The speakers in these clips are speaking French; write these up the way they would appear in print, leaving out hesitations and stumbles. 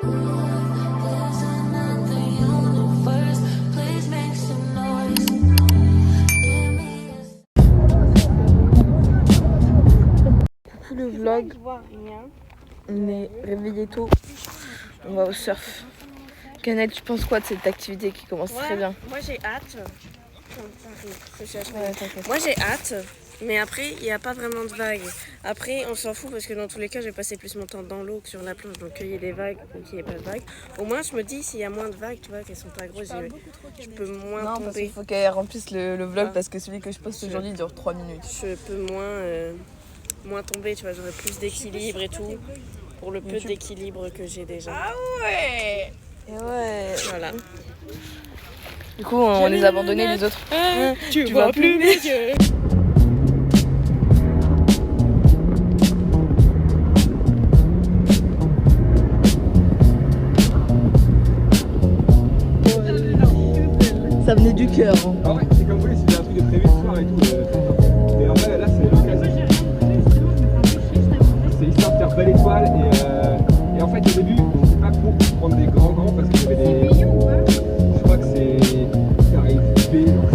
Coucou le vlog, on est réveillé tôt, on va au surf. Canel, tu penses quoi de cette activité qui commence très bien? Moi j'ai hâte. Ouais, Moi j'ai hâte, mais après il n'y a pas vraiment de vagues. Après on s'en fout parce que dans tous les cas je vais passer plus mon temps dans l'eau que sur la plage, donc qu'il y ait des vagues ou qu'il n'y ait pas de vagues. Au moins je me dis s'il y a moins de vagues, tu vois, qu'elles sont pas grosses, je peux moins non, tomber. parce qu'il faut qu'elle remplisse le vlog, Ah. parce que celui que je poste aujourd'hui dure 3 minutes. Je peux moins tomber, tu vois, j'aurai plus d'équilibre et tout, pour le peu d'équilibre que j'ai déjà. Ah ouais. Et ouais. Voilà. Du coup on les a abandonnés les autres. Tu vois plus mes yeux. Ça venait du cœur. Hein. Ah ouais, c'est comme vous voulez, c'était un truc de prévu ce soir et tout. Et en vrai, là, c'est l'occasion. C'est histoire de faire belle étoile. Et en fait, au début, c'était pas pour prendre des grands parce qu'il y avait des. Je crois que c'est carré B, donc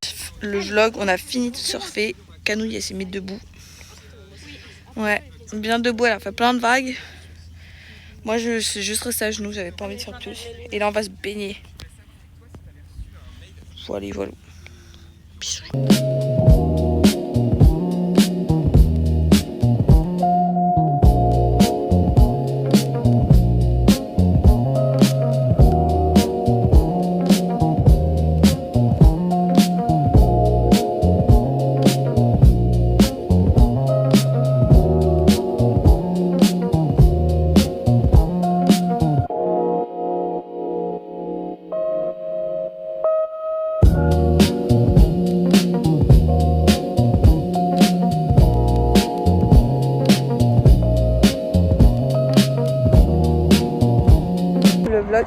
c'est ça. Le vlog, on a fini de surfer. Canouille, elle s'est mise debout. Ouais, bien debout, elle a fait plein de vagues. Moi, je suis juste restée à genoux, j'avais pas envie de faire plus. Et là, on va se baigner. Voilà, voilà. Bisous.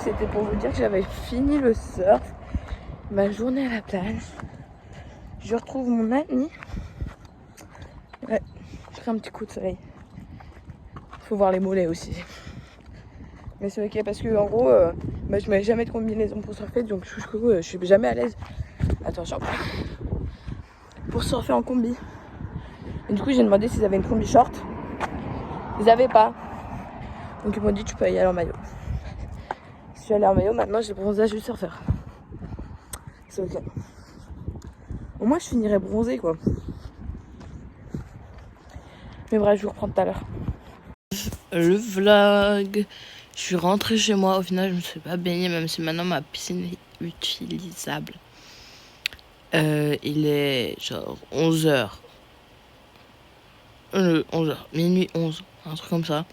C'était pour vous dire que j'avais fini le surf, ma journée à la plage. Je retrouve mon ami. Ouais, je ferai un petit coup de soleil. Faut voir les mollets aussi. Mais c'est ok parce que en gros, je mets jamais de combinaison pour surfer, donc je suis jamais à l'aise. Attention. Pour surfer en combi. Et du coup, j'ai demandé s'ils avaient une combi short. Ils avaient pas. Donc ils m'ont dit tu peux y aller en maillot. Je suis allée en maillot, maintenant j'ai bronzage du surfeur. C'est ok. Au moins je finirai bronzée quoi. Mais bref, je vous reprends tout à l'heure. Le vlog. Je suis rentrée chez moi. Au final, je me suis pas baignée, même si maintenant ma piscine est utilisable. Il est genre 11h. 11h, minuit 11, un truc comme ça.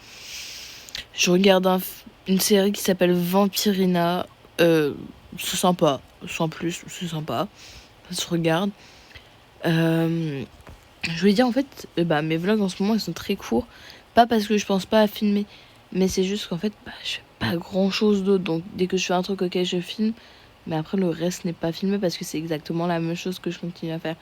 Je regarde une série qui s'appelle Vampirina. C'est sympa, sans plus, c'est sympa. Ça se regarde. Je voulais dire en fait, mes vlogs en ce moment ils sont très courts. Pas parce que je pense pas à filmer, mais c'est juste qu'en fait, je fais pas grand chose d'autre. Donc dès que je fais un truc, ok, je filme. Mais après, le reste n'est pas filmé parce que c'est exactement la même chose que je continue à faire.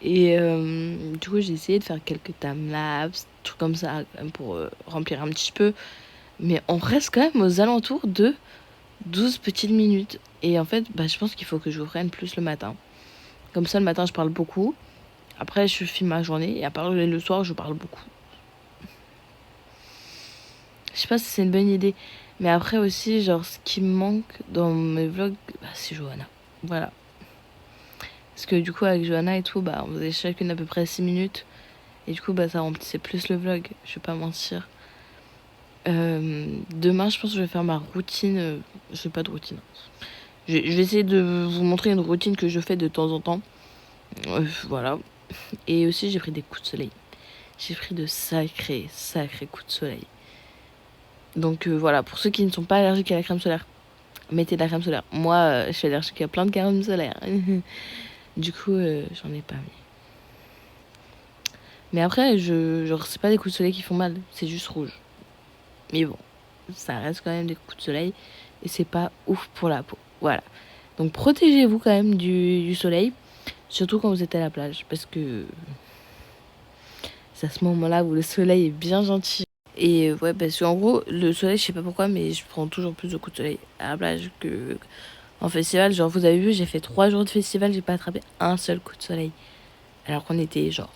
Et du coup, j'ai essayé de faire quelques timelapses, trucs comme ça, pour remplir un petit peu. Mais on reste quand même aux alentours de 12 petites minutes. Et en fait, je pense qu'il faut que je vous prenne plus le matin. Comme ça, le matin, je parle beaucoup. Après, je filme ma journée. Et après, le soir, je parle beaucoup. Je sais pas si c'est une bonne idée. Mais après aussi, genre, ce qui me manque dans mes vlogs, c'est Johanna. Voilà. Parce que du coup, avec Johanna et tout, on faisait chacune à peu près 6 minutes. Et du coup, ça remplissait plus le vlog. Je vais pas mentir. Demain, je pense que je vais faire ma routine. Je n'ai pas de routine. Je vais essayer de vous montrer une routine que je fais de temps en temps. Voilà. Et aussi, j'ai pris des coups de soleil. J'ai pris de sacrés coups de soleil. Donc voilà, pour ceux qui ne sont pas allergiques à la crème solaire, mettez de la crème solaire. Moi, je suis allergique à plein de crème solaire. Du coup, j'en ai pas mis. Mais après, genre, c'est pas des coups de soleil qui font mal, c'est juste rouge. Mais bon, ça reste quand même des coups de soleil et c'est pas ouf pour la peau. Voilà. Donc protégez-vous quand même du soleil, surtout quand vous êtes à la plage, parce que c'est à ce moment-là où le soleil est bien gentil. Et ouais, parce qu'en gros, le soleil, je sais pas pourquoi, mais je prends toujours plus de coups de soleil à la plage que en festival. Genre, vous avez vu, j'ai fait 3 jours de festival, j'ai pas attrapé un seul coup de soleil. Alors qu'on était genre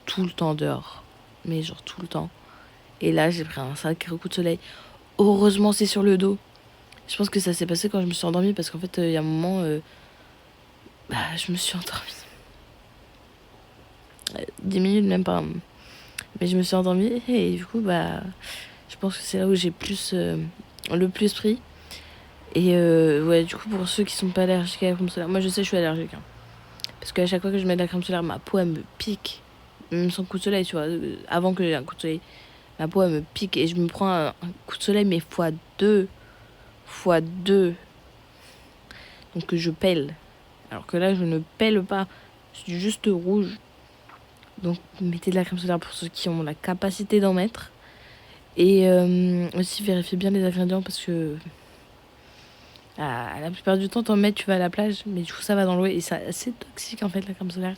tout le temps dehors. Mais genre tout le temps. Et là, j'ai pris un sacré coup de soleil. Heureusement, c'est sur le dos. Je pense que ça s'est passé quand je me suis endormie parce qu'en fait, il y a un moment, je me suis endormie. 10 minutes, même pas. Mais je me suis endormie et du coup, je pense que c'est là où j'ai le plus pris. Et ouais, du coup, pour ceux qui sont pas allergiques à la crème solaire, moi je sais, je suis allergique. Hein. Parce qu'à chaque fois que je mets de la crème solaire, ma peau, elle me pique. Même sans coup de soleil, tu vois. Avant que j'ai un coup de soleil, ma peau, elle me pique. Et je me prends un coup de soleil, mais fois 2. Fois 2. Donc je pèle. Alors que là, je ne pèle pas. Je suis juste rouge. Donc mettez de la crème solaire pour ceux qui ont la capacité d'en mettre. Et aussi vérifiez bien les ingrédients parce que la plupart du temps t'en mets, tu vas à la plage, mais du coup ça va dans l'eau et c'est assez toxique en fait la crème solaire.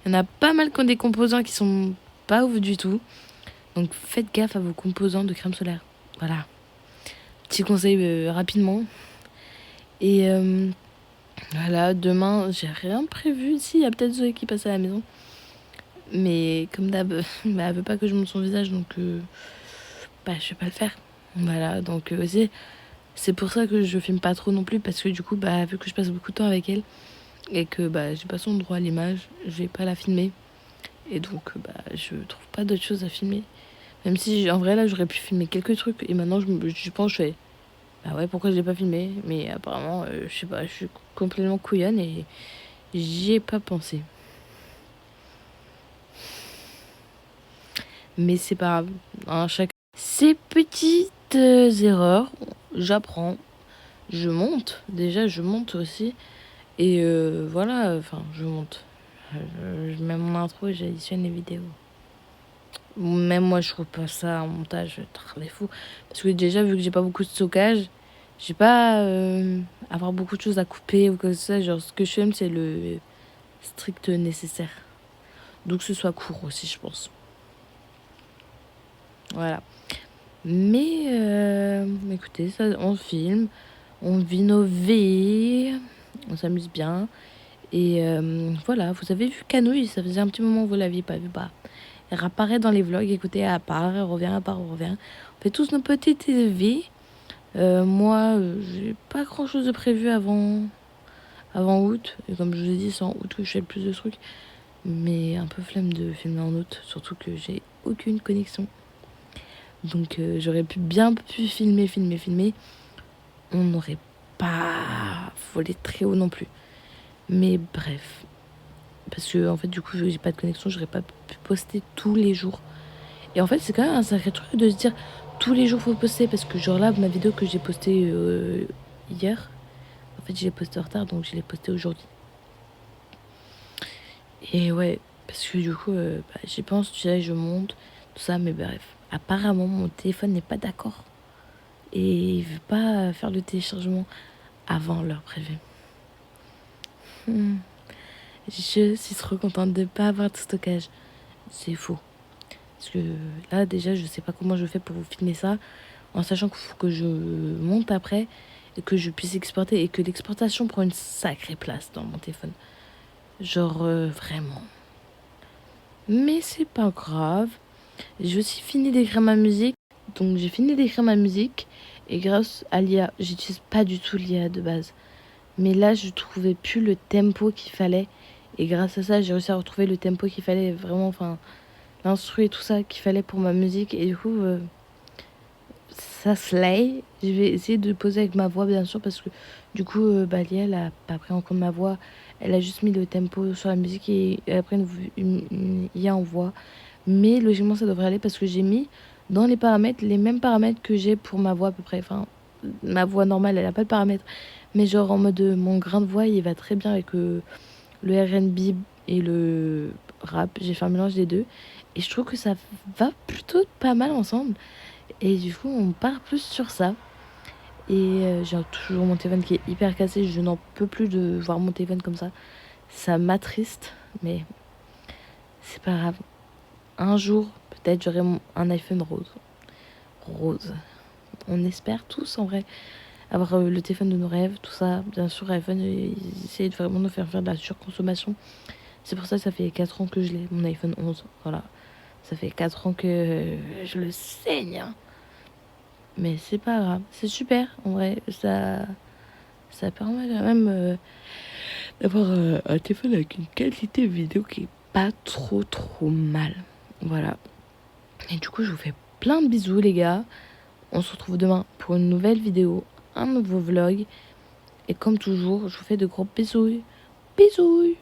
Il y en a pas mal qui ont des composants qui sont pas ouf du tout. Donc faites gaffe à vos composants de crème solaire. Voilà. Petit conseil rapidement. Et voilà, demain j'ai rien prévu. Si, il y a peut-être Zoé qui passe à la maison. Mais comme d'hab, elle veut pas que je monte son visage, donc je vais pas le faire. Voilà, donc c'est pour ça que je filme pas trop non plus, parce que du coup, vu que je passe beaucoup de temps avec elle, et que j'ai pas son droit à l'image, je vais pas la filmer. Et donc, je trouve pas d'autre chose à filmer. Même si, en vrai, là, j'aurais pu filmer quelques trucs, et maintenant, je pense, je fais, ouais, pourquoi je l'ai pas filmé? Mais apparemment, je sais pas, je suis complètement couillonne, et j'y ai pas pensé. Mais c'est pas grave. Hein, ces petites erreurs, j'apprends. Je monte. Déjà, je monte aussi. Et voilà, enfin, je monte. Je mets mon intro et j'additionne les vidéos. Même moi, je trouve pas ça un montage très fou. Parce que déjà, vu que j'ai pas beaucoup de stockage, j'ai pas avoir beaucoup de choses à couper ou quoi que ce soit. Genre, ce que je filme, c'est le strict nécessaire. Donc, que ce soit court aussi, je pense. Voilà. Mais écoutez, ça, on filme, on vit nos vies, on s'amuse bien. Et voilà, vous avez vu Canouille, ça faisait un petit moment que vous l'aviez pas vu. Elle réapparaît dans les vlogs, écoutez, elle part, elle revient, elle part, elle revient. On fait tous nos petites vies. Moi, j'ai pas grand chose de prévu avant août. Et comme je vous ai dit, c'est en août que je fais le plus de trucs. Mais un peu flemme de filmer en août, surtout que j'ai aucune connexion. Donc j'aurais bien pu filmer. On n'aurait pas volé très haut non plus. Mais bref. Parce que en fait du coup j'ai pas de connexion, j'aurais pas pu poster tous les jours. Et en fait c'est quand même un sacré truc de se dire tous les jours faut poster. Parce que genre là ma vidéo que j'ai postée hier, en fait je l'ai postée en retard donc je l'ai postée aujourd'hui. Et ouais, parce que du coup j'y pense, tu sais, je monte, tout ça, mais bref. Apparemment mon téléphone n'est pas d'accord. Et il veut pas faire le téléchargement avant l'heure prévue. Je suis trop contente de ne pas avoir de stockage. C'est faux. Parce que là, déjà, je sais pas comment je fais pour vous filmer ça. En sachant qu'il faut que je monte après. Et que je puisse exporter. Et que l'exportation prend une sacrée place dans mon téléphone. Genre, vraiment. Mais c'est pas grave. J'ai aussi fini d'écrire ma musique. Donc, j'ai fini d'écrire ma musique. Et grâce à l'IA, j'utilise pas du tout l'IA de base. Mais là, je trouvais plus le tempo qu'il fallait. Et grâce à ça, j'ai réussi à retrouver le tempo qu'il fallait, vraiment, enfin, l'instru et tout ça qu'il fallait pour ma musique. Et du coup, ça slay. Je vais essayer de poser avec ma voix, bien sûr, parce que du coup, l'IA, elle a pas pris en compte ma voix. Elle a juste mis le tempo sur la musique et après une IA en voix. Mais logiquement, ça devrait aller parce que j'ai mis dans les paramètres les mêmes paramètres que j'ai pour ma voix à peu près. Enfin, ma voix normale, elle a pas de paramètres. Mais genre en mode mon grain de voix, il va très bien avec le R&B et le rap. J'ai fait un mélange des deux. Et je trouve que ça va plutôt pas mal ensemble. Et du coup, on part plus sur ça. Et j'ai toujours mon téléphone qui est hyper cassé. Je n'en peux plus de voir mon téléphone comme ça. Ça m'attriste. Mais c'est pas grave. Un jour, peut-être j'aurai un iPhone rose. rose. On espère tous en vrai avoir le téléphone de nos rêves, tout ça. Bien sûr, iPhone, ils essayent de vraiment nous faire de la surconsommation. C'est pour ça que ça fait 4 ans que je l'ai, mon iPhone 11. Voilà. Ça fait 4 ans que je le saigne. Hein. Mais c'est pas grave. C'est super, en vrai. Ça permet quand même d'avoir un téléphone avec une qualité vidéo qui est pas trop mal. Voilà. Et du coup, je vous fais plein de bisous, les gars. On se retrouve demain pour une nouvelle vidéo, un nouveau vlog. Et comme toujours, je vous fais de gros bisous. Bisous!